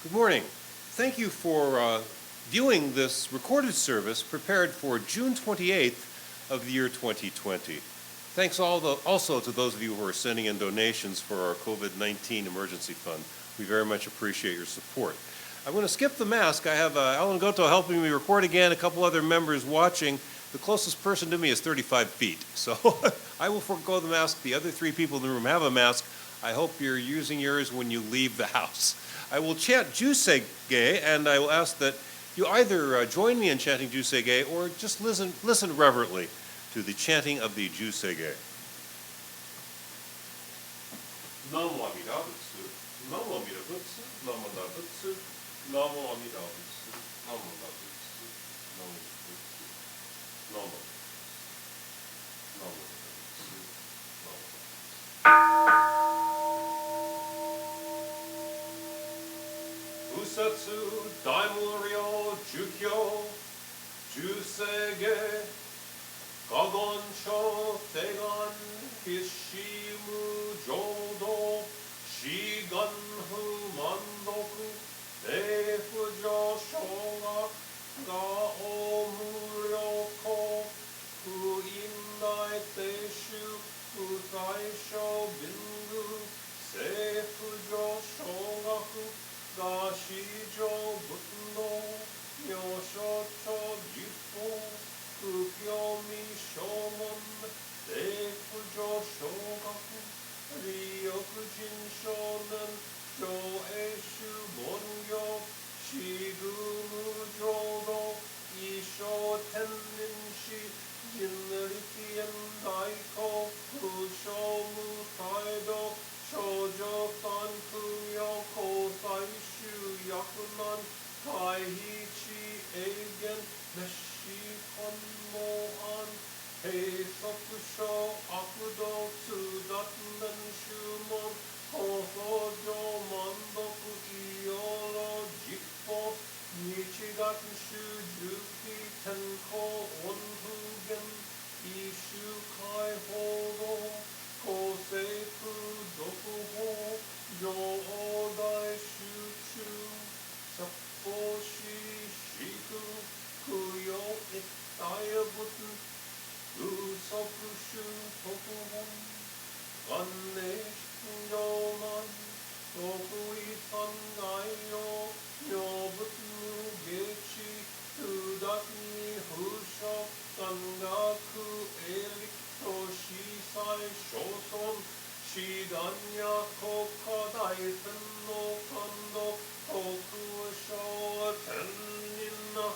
Good morning. Thank you for viewing this recorded service prepared for June 28th of the year 2020. Thanks also to those of you who are sending in donations for our COVID-19 emergency fund. We very much appreciate your support. I'm going to skip the mask. I have Alan Goto helping me record again, a couple other members watching. The closest person to me is 35 feet, so I will forego the mask. The other three people in the room have a mask. I hope you're using yours when you leave the house. I will chant Juseige, and I will ask that you either join me in chanting Juseige or just listen reverently to the chanting of the Juseige. Namo Amida Butsu, Namo Amida Butsu, Namo Da Butsu, Namo Amida Butsu, Namo Da Butsu, Namo Butsu, Namo Butsu, Namo Butsu, Namo Butsu. Usatsu, Daimuryo, Jukyo, Juseige, Gagoncho, Tegan, His-shi, Jodo, Shiganhu, Mandoku, Neifujo, Shoga, Gao, Muryoko, Indai, Teishu, Utaisho, Bingu, Seifujo, Shogaku, Gashijo, Bundo, Myoshocho, Jippo, Kukyomi, Shomon, Seifujo, Shogaku, Ryokujin, Shonen, Joeishu, Bongyo, Shigumu, Jodo, Isho, Tenninshi, Riki and Daiko, Kushomu, Taido, Shoujo, Sankuyo, Kosaishu, Yakunan, Taihichi, Eigen, Messhi, Konmoan, Heisokusho, Akudo, Tsudatten, Shumon, Kosojo, Mandoku, Ioro, Jippo, Nichigaku, Shujuki, Tenko, Onhugen, Ishu, Kai, Hodo, Koseiku, Dokuho, Yoodai, Shuchu, Sapposhi, Shiku, Kuyo, Itaya, Button, Usokushu, Tokuhon, Ganesh, Yoman, Tokui, Sangayo, Yobutnu, Gechi, Tudatni, Husho, Sangaku, Elik, Toshisai, Shoson, Shidanya, Koka, Daisen, no Kando, Toku, Sho, Tenina,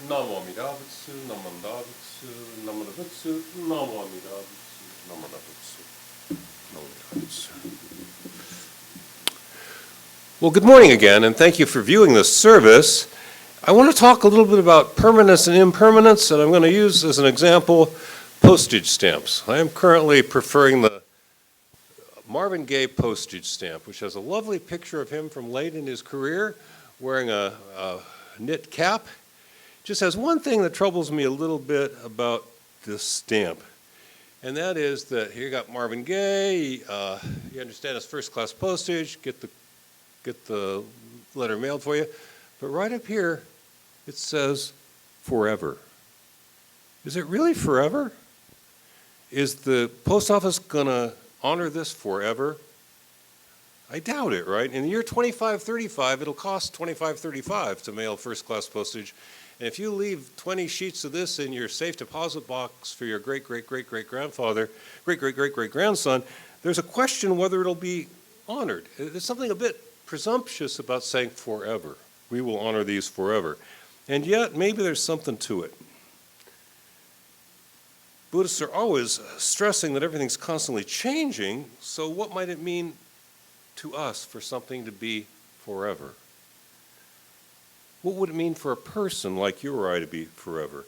Namo Amida Butsu, Namo Amida Butsu, Namo Amida Butsu, Namo Amida Butsu, Namo Amida Butsu, Namo Amida Butsu. Well, good morning again, and thank you for viewing this service. I want to talk a little bit about permanence and impermanence, and I'm going to use as an example postage stamps. I am currently preferring the Marvin Gaye postage stamp, which has a lovely picture of him from late in his career wearing a knit cap. Just has one thing that troubles me a little bit about this stamp, and that is that here you got Marvin Gaye, you understand it's first-class postage, get the letter mailed for you, but right up here it says forever. Is it really forever? Is the post office going to honor this forever? I doubt it, right? In the year 2535, it'll cost $25.35 to mail first-class postage. And if you leave 20 sheets of this in your safe deposit box for your great-great-great-great-grandfather, great-great-great-great-grandson, there's a question whether it'll be honored. There's something a bit presumptuous about saying forever. We will honor these forever. And yet, maybe there's something to it. Buddhists are always stressing that everything's constantly changing, so what might it mean to us for something to be forever? What would it mean for a person like you or I to be forever?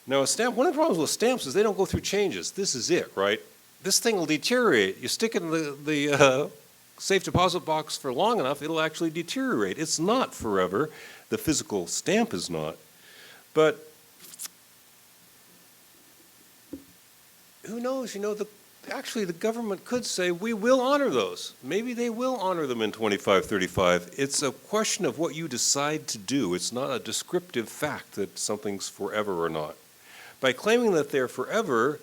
Now, a stamp, one of the problems with stamps is they don't go through changes. This is it, right? This thing will deteriorate. You stick it in the safe deposit box for long enough, it'll actually deteriorate. It's not forever. The physical stamp is not. But who knows? You know, actually the government could say, we will honor those. Maybe they will honor them in 2535. It's a question of what you decide to do. It's not a descriptive fact that something's forever or not. By claiming that they're forever,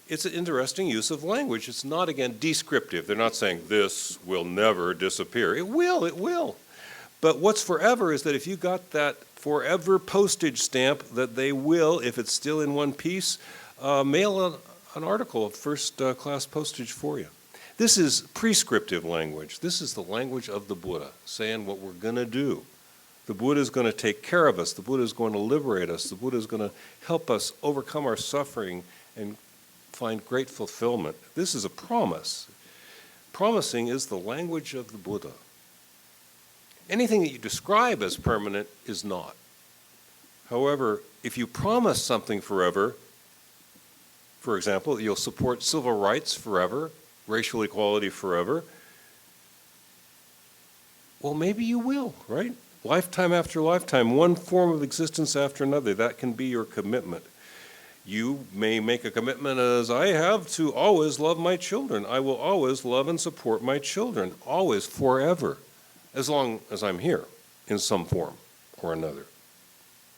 it's an interesting use of language. It's not, again, descriptive. They're not saying this will never disappear. It will. But what's forever is that if you got that forever postage stamp, that they will, if it's still in one piece, mail an article of first-class postage for you. This is prescriptive language. This is the language of the Buddha, saying what we're going to do. The Buddha is going to take care of us. The Buddha is going to liberate us. The Buddha is going to help us overcome our suffering and find great fulfillment. This is a promise. Promising is the language of the Buddha. Anything that you describe as permanent is not. However, if you promise something forever, for example, you'll support civil rights forever, racial equality forever, well, maybe you will, right? Lifetime after lifetime, one form of existence after another, that can be your commitment. You may make a commitment as I have to always love my children. I will always love and support my children, always, forever, as long as I'm here in some form or another.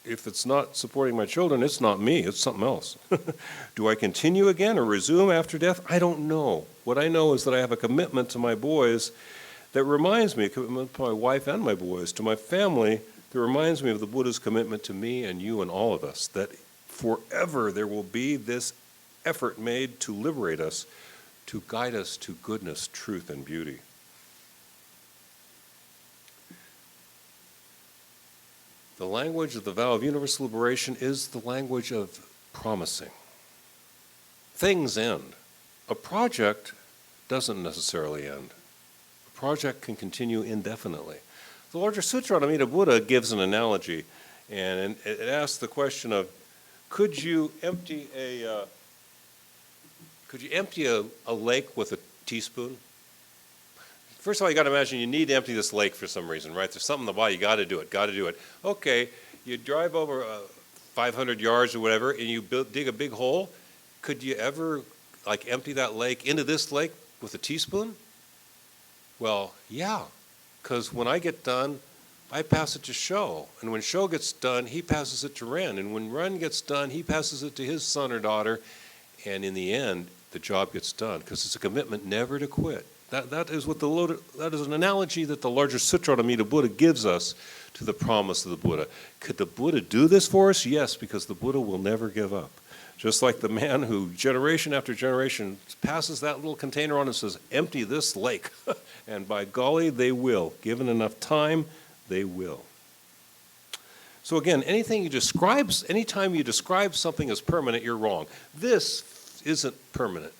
If it's not supporting my children, it's not me, it's something else. Do I continue again or resume after death? I don't know. What I know is that I have a commitment to my boys that reminds me, a commitment to my wife and my boys, to my family, that reminds me of the Buddha's commitment to me and you and all of us, that forever there will be this effort made to liberate us, to guide us to goodness, truth, and beauty. The language of the vow of universal liberation is the language of promising. Things end. A project doesn't necessarily end. A project can continue indefinitely. The larger Sutra on Amida Buddha gives an analogy, and it asks the question of, could you empty a lake with a teaspoon? First of all, you got to imagine you need to empty this lake for some reason, right? There's something in the body, you got to do it. Okay, you drive over 500 yards or whatever, and you dig a big hole. Could you ever, empty that lake into this lake with a teaspoon? Well, yeah, because when I get done, I pass it to Sho, and when Sho gets done, he passes it to Ren, and when Ren gets done, he passes it to his son or daughter, and in the end, the job gets done, because it's a commitment never to quit. That is an analogy that the larger Sutra on Amida Buddha gives us to the promise of the Buddha. Could the Buddha do this for us? Yes, because the Buddha will never give up. Just like the man who generation after generation passes that little container on and says, empty this lake. And by golly, they will. Given enough time, they will. So again, anytime you describe something as permanent, you're wrong. This isn't permanent.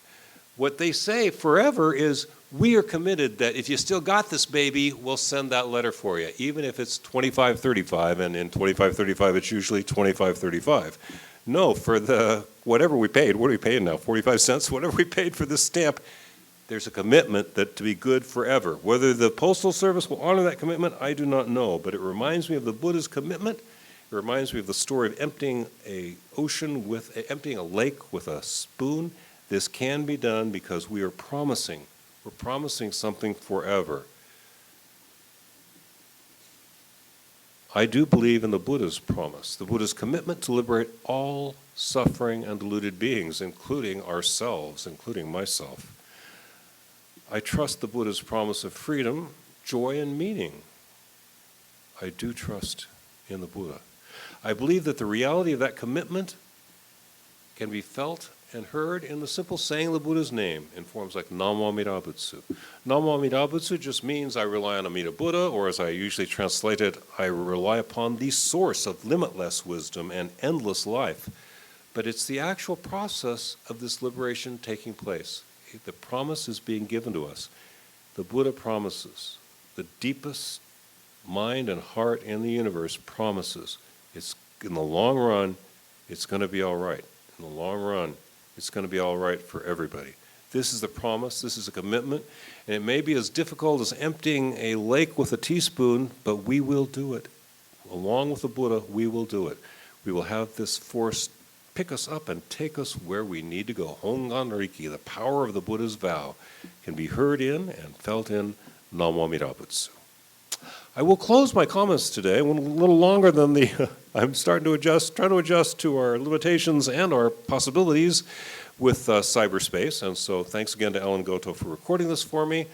What they say forever is we are committed that if you still got this baby, we'll send that letter for you, even if it's $25.35, and in $25.35 it's usually $25.35. No, for the whatever we paid, what are we paying now, 45 cents? Whatever we paid for this stamp, there's a commitment that to be good forever. Whether the Postal Service will honor that commitment, I do not know, but it reminds me of the Buddha's commitment. It reminds me of the story of emptying emptying a lake with a spoon. This can be done because we are promising. We're promising something forever. I do believe in the Buddha's promise, the Buddha's commitment to liberate all suffering and deluded beings, including ourselves, including myself. I trust the Buddha's promise of freedom, joy, and meaning. I do trust in the Buddha. I believe that the reality of that commitment can be felt and heard in the simple saying of the Buddha's name in forms like Namo Amida Butsu. Namo Amida Butsu just means I rely on Amida Buddha, or as I usually translate it, I rely upon the source of limitless wisdom and endless life. But it's the actual process of this liberation taking place. The promise is being given to us. The Buddha promises. The deepest mind and heart in the universe promises. It's in the long run, it's going to be all right. In the long run, it's going to be all right for everybody. This is the promise, this is a commitment, and it may be as difficult as emptying a lake with a teaspoon, but we will do it. Along with the Buddha, we will do it. We will have this force pick us up and take us where we need to go. Hongan Riki, the power of the Buddha's vow, can be heard in and felt in Namo Amida Butsu. I will close my comments today, a little longer than I'm starting to try to adjust to our limitations and our possibilities with cyberspace. And so thanks again to Ellen Goto for recording this for me.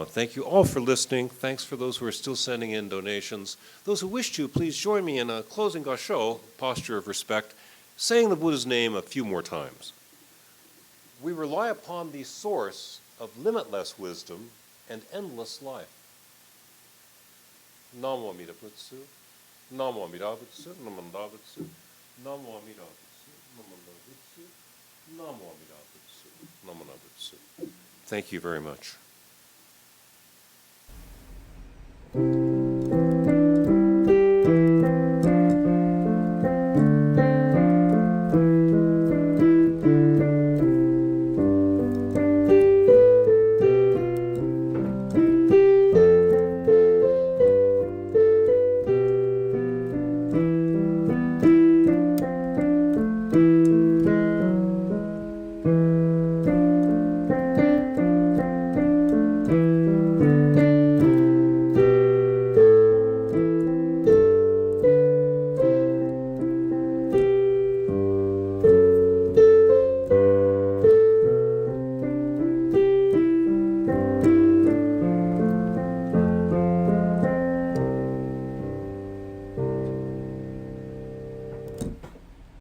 Thank you all for listening. Thanks for those who are still sending in donations. Those who wish to, please join me in a closing gassho, posture of respect, saying the Buddha's name a few more times. We rely upon the source of limitless wisdom and endless life. Namo Amida Butsu, Namo Amida Butsu, Namo Amida Butsu, Namo Amida Butsu, Namo Amida Butsu, Namo Amida Butsu, Namo Amida Butsu. Thank you very much.